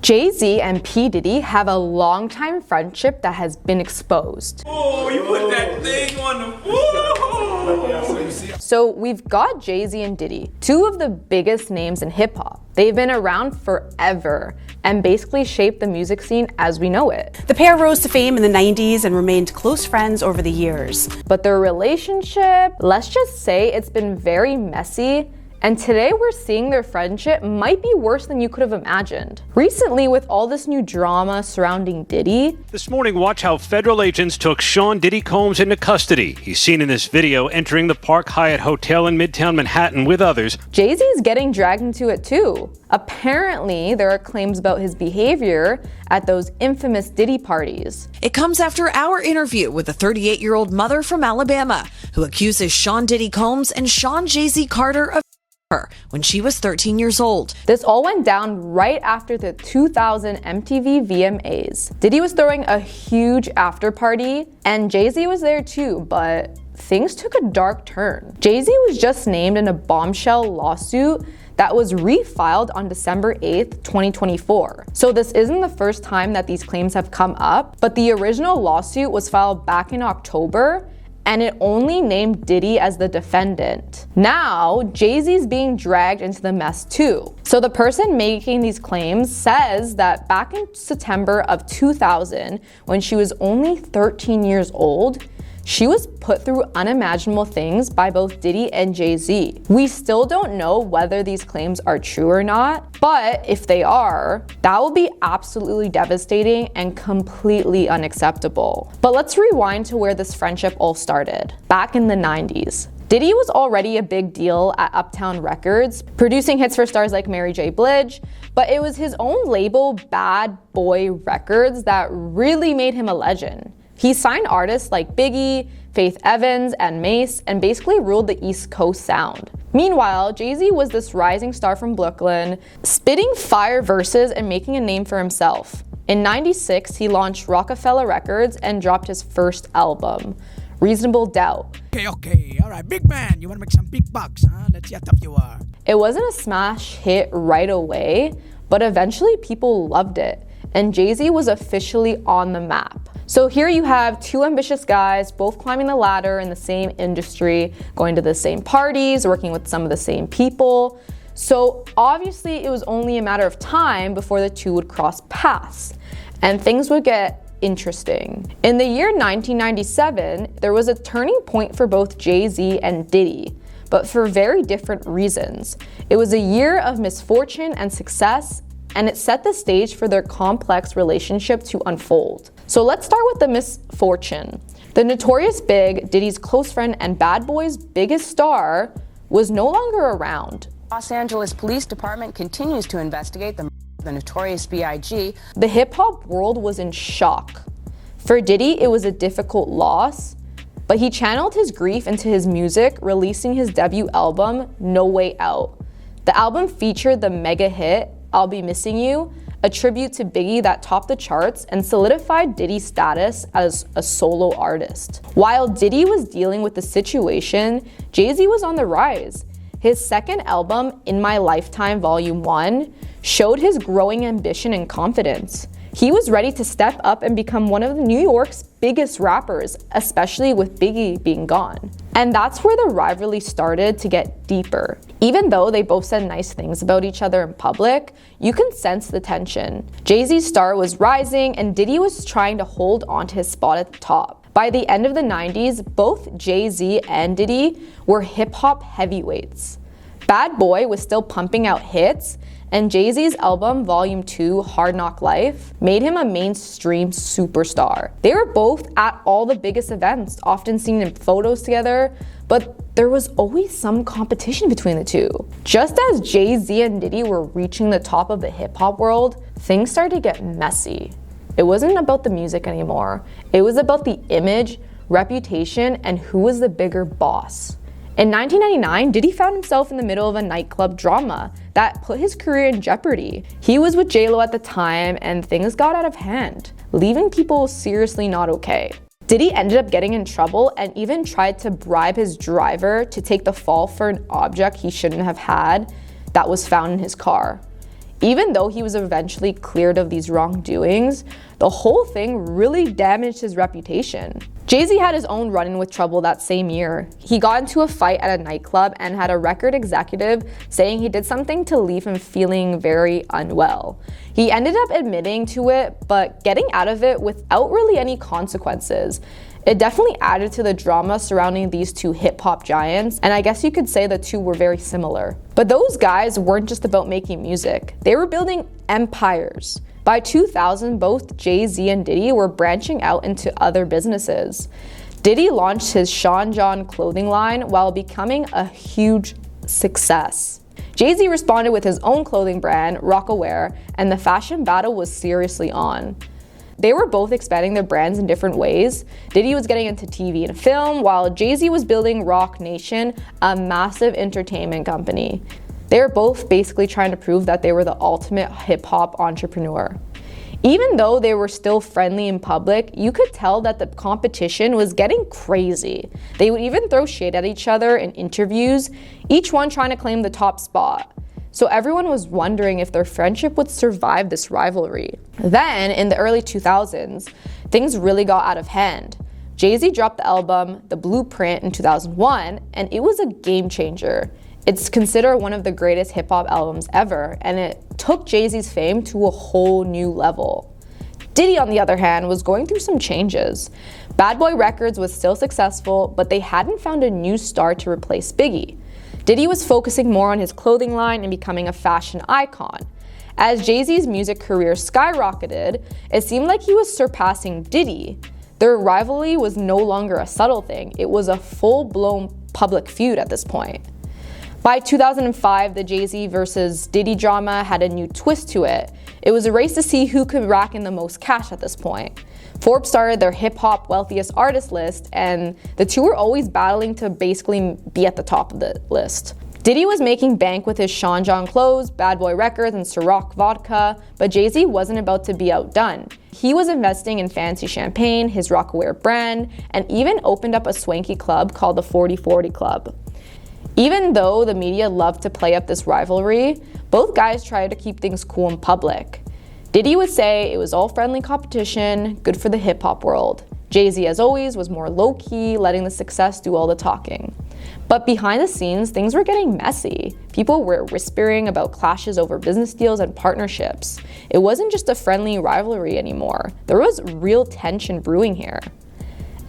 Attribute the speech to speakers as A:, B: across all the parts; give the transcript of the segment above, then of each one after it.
A: Jay-Z and P. Diddy have a long-time friendship that has been exposed.
B: Oh, you put that thing on the... Whoa.
A: So we've got Jay-Z and Diddy, two of the biggest names in hip-hop. They've been around forever and basically shaped the music scene as we know it.
C: The pair rose to fame in the 90s and remained close friends over the years.
A: But their relationship, let's just say it's been very messy. And today we're seeing their friendship might be worse than you could have imagined. Recently, with all this new drama surrounding Diddy.
D: This morning, watch how federal agents took Sean Diddy Combs into custody. He's seen in this video entering the Park Hyatt Hotel in Midtown Manhattan with others.
A: Jay-Z is getting dragged into it too. Apparently, there are claims about his behavior at those infamous Diddy parties.
E: It comes after our interview with a 38-year-old mother from Alabama who accuses Sean Diddy Combs and Sean Jay-Z Carter of her when she was 13 years old.
A: This all went down right after the 2000 MTV VMAs. Diddy was throwing a huge after party and Jay-Z was there too, but things took a dark turn. Jay-Z was just named in a bombshell lawsuit that was refiled on December 8th, 2024. So this isn't the first time that these claims have come up, but the original lawsuit was filed back in October and it only named Diddy as the defendant. Now, Jay-Z's being dragged into the mess too. So the person making these claims says that back in September of 2000, when she was only 13 years old, she was put through unimaginable things by both Diddy and Jay-Z. We still don't know whether these claims are true or not, but if they are, that will be absolutely devastating and completely unacceptable. But let's rewind to where this friendship all started. Back in the 90s. Diddy was already a big deal at Uptown Records, producing hits for stars like Mary J. Blige, but it was his own label, Bad Boy Records, that really made him a legend. He signed artists like Biggie, Faith Evans, and Mace, and basically ruled the East Coast sound. Meanwhile, Jay-Z was this rising star from Brooklyn, spitting fire verses and making a name for himself. In '96, he launched Rockefeller Records and dropped his first album, Reasonable Doubt.
F: Okay, all right, big man, you wanna make some big bucks, huh? Let's see how tough you are.
A: It wasn't a smash hit right away, but eventually people loved it, and Jay-Z was officially on the map. So here you have two ambitious guys, both climbing the ladder in the same industry, going to the same parties, working with some of the same people. So obviously it was only a matter of time before the two would cross paths, and things would get interesting. In the year 1997, there was a turning point for both Jay-Z and Diddy, but for very different reasons. It was a year of misfortune and success, and it set the stage for their complex relationship to unfold. So let's start with the misfortune. The Notorious Big, Diddy's close friend and Bad Boy's biggest star, was no longer around.
G: Los Angeles Police Department continues to investigate the Notorious B.I.G.
A: The hip-hop world was in shock. For Diddy, it was a difficult loss, but he channeled his grief into his music, releasing his debut album, No Way Out. The album featured the mega hit, I'll Be Missing You, a tribute to Biggie that topped the charts and solidified Diddy's status as a solo artist. While Diddy was dealing with the situation, Jay-Z was on the rise. His second album, In My Lifetime Volume 1, showed his growing ambition and confidence. He was ready to step up and become one of New York's biggest rappers, especially with Biggie being gone. And that's where the rivalry started to get deeper. Even though they both said nice things about each other in public, you can sense the tension. Jay-Z's star was rising and Diddy was trying to hold onto his spot at the top. By the end of the 90s, both Jay-Z and Diddy were hip-hop heavyweights. Bad Boy was still pumping out hits, and Jay-Z's album, Volume 2, Hard Knock Life, made him a mainstream superstar. They were both at all the biggest events, often seen in photos together, but there was always some competition between the two. Just as Jay-Z and Diddy were reaching the top of the hip-hop world, things started to get messy. It wasn't about the music anymore. It was about the image, reputation, and who was the bigger boss. In 1999, Diddy found himself in the middle of a nightclub drama that put his career in jeopardy. He was with J-Lo at the time, and things got out of hand, leaving people seriously not okay. Diddy ended up getting in trouble and even tried to bribe his driver to take the fall for an object he shouldn't have had that was found in his car. Even though he was eventually cleared of these wrongdoings, the whole thing really damaged his reputation. Jay-Z had his own run-in with trouble that same year. He got into a fight at a nightclub and had a record executive saying he did something to leave him feeling very unwell. He ended up admitting to it, but getting out of it without really any consequences. It definitely added to the drama surrounding these two hip-hop giants, and I guess you could say the two were very similar. But those guys weren't just about making music. They were building empires. By 2000, both Jay-Z and Diddy were branching out into other businesses. Diddy launched his Sean John clothing line while becoming a huge success. Jay-Z responded with his own clothing brand, Rockaware, and the fashion battle was seriously on. They were both expanding their brands in different ways. Diddy was getting into TV and film, while Jay-Z was building Roc Nation, a massive entertainment company. They were both basically trying to prove that they were the ultimate hip-hop entrepreneur. Even though they were still friendly in public, you could tell that the competition was getting crazy. They would even throw shade at each other in interviews, each one trying to claim the top spot. So everyone was wondering if their friendship would survive this rivalry. Then, in the early 2000s, things really got out of hand. Jay-Z dropped the album The Blueprint in 2001, and it was a game changer. It's considered one of the greatest hip-hop albums ever, and it took Jay-Z's fame to a whole new level. Diddy, on the other hand, was going through some changes. Bad Boy Records was still successful, but they hadn't found a new star to replace Biggie. Diddy was focusing more on his clothing line and becoming a fashion icon. As Jay-Z's music career skyrocketed, it seemed like he was surpassing Diddy. Their rivalry was no longer a subtle thing, it was a full-blown public feud at this point. By 2005, the Jay-Z versus Diddy drama had a new twist to it. It was a race to see who could rack in the most cash at this point. Forbes started their hip-hop wealthiest artist list, and the two were always battling to basically be at the top of the list. Diddy was making bank with his Sean John clothes, Bad Boy Records, and Ciroc vodka, but Jay-Z wasn't about to be outdone. He was investing in fancy champagne, his Rockaware brand, and even opened up a swanky club called the 40/40 Club. Even though the media loved to play up this rivalry, both guys tried to keep things cool in public. Diddy would say it was all friendly competition, good for the hip-hop world. Jay-Z, as always, was more low-key, letting the success do all the talking. But behind the scenes, things were getting messy. People were whispering about clashes over business deals and partnerships. It wasn't just a friendly rivalry anymore. There was real tension brewing here.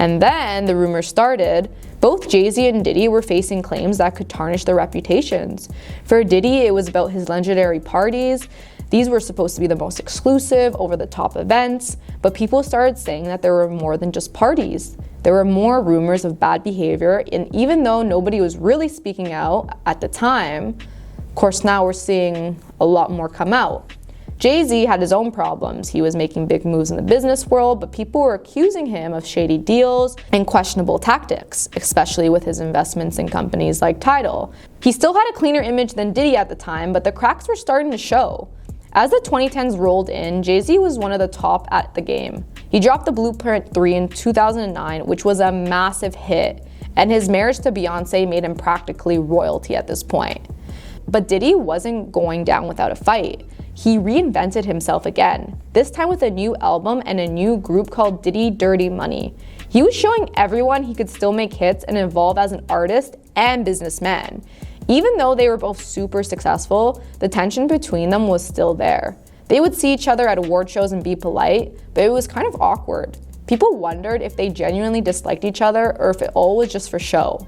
A: And then the rumors started. Both Jay-Z and Diddy were facing claims that could tarnish their reputations. For Diddy, it was about his legendary parties. These were supposed to be the most exclusive, over-the-top events, but people started saying that there were more than just parties. There were more rumors of bad behavior, and even though nobody was really speaking out at the time, of course now we're seeing a lot more come out. Jay-Z had his own problems. He was making big moves in the business world, but people were accusing him of shady deals and questionable tactics, especially with his investments in companies like Tidal. He still had a cleaner image than Diddy at the time, but the cracks were starting to show. As the 2010s rolled in, Jay-Z was one of the top at the game. He dropped The Blueprint 3 in 2009, which was a massive hit, and his marriage to Beyonce made him practically royalty at this point. But Diddy wasn't going down without a fight. He reinvented himself again, this time with a new album and a new group called Diddy Dirty Money. He was showing everyone he could still make hits and evolve as an artist and businessman. Even though they were both super successful, the tension between them was still there. They would see each other at award shows and be polite, but it was kind of awkward. People wondered if they genuinely disliked each other or if it all was just for show.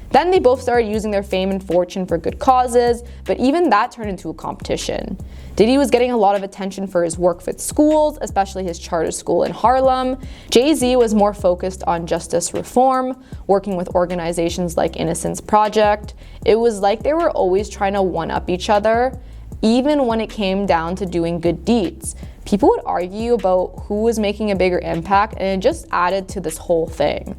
A: Then they both started using their fame and fortune for good causes, but even that turned into a competition. Diddy was getting a lot of attention for his work with schools, especially his charter school in Harlem. Jay-Z was more focused on justice reform, working with organizations like Innocence Project. It was like they were always trying to one-up each other, even when it came down to doing good deeds. People would argue about who was making a bigger impact, and it just added to this whole thing.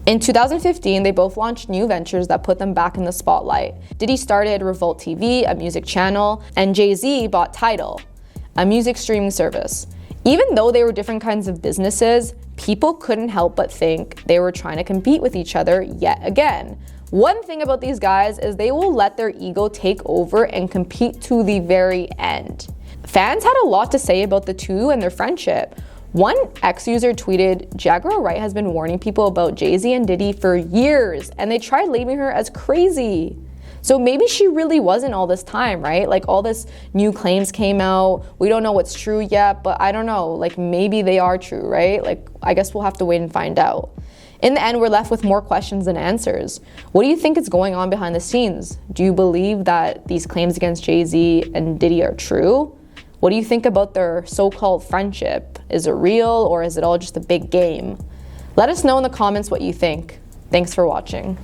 A: In 2015, they both launched new ventures that put them back in the spotlight. Diddy started Revolt TV, a music channel, and Jay-Z bought Tidal, a music streaming service. Even though they were different kinds of businesses, people couldn't help but think they were trying to compete with each other yet again. One thing about these guys is they will let their ego take over and compete to the very end. fans had a lot to say about the two and their friendship. One ex-user tweeted, Jaguar Wright has been warning people about Jay-Z and Diddy for years, and they tried labeling her as crazy. So maybe she really wasn't all this time, right? Like all this new claims came out. We don't know what's true yet, but I don't know, like maybe they are true, right? Like I guess we'll have to wait and find out. In the end, we're left with more questions than answers. What do you think is going on behind the scenes? Do you believe that these claims against Jay-Z and Diddy are true? What do you think about their so-called friendship? Is it real or is it all just a big game? Let us know in the comments what you think. Thanks for watching.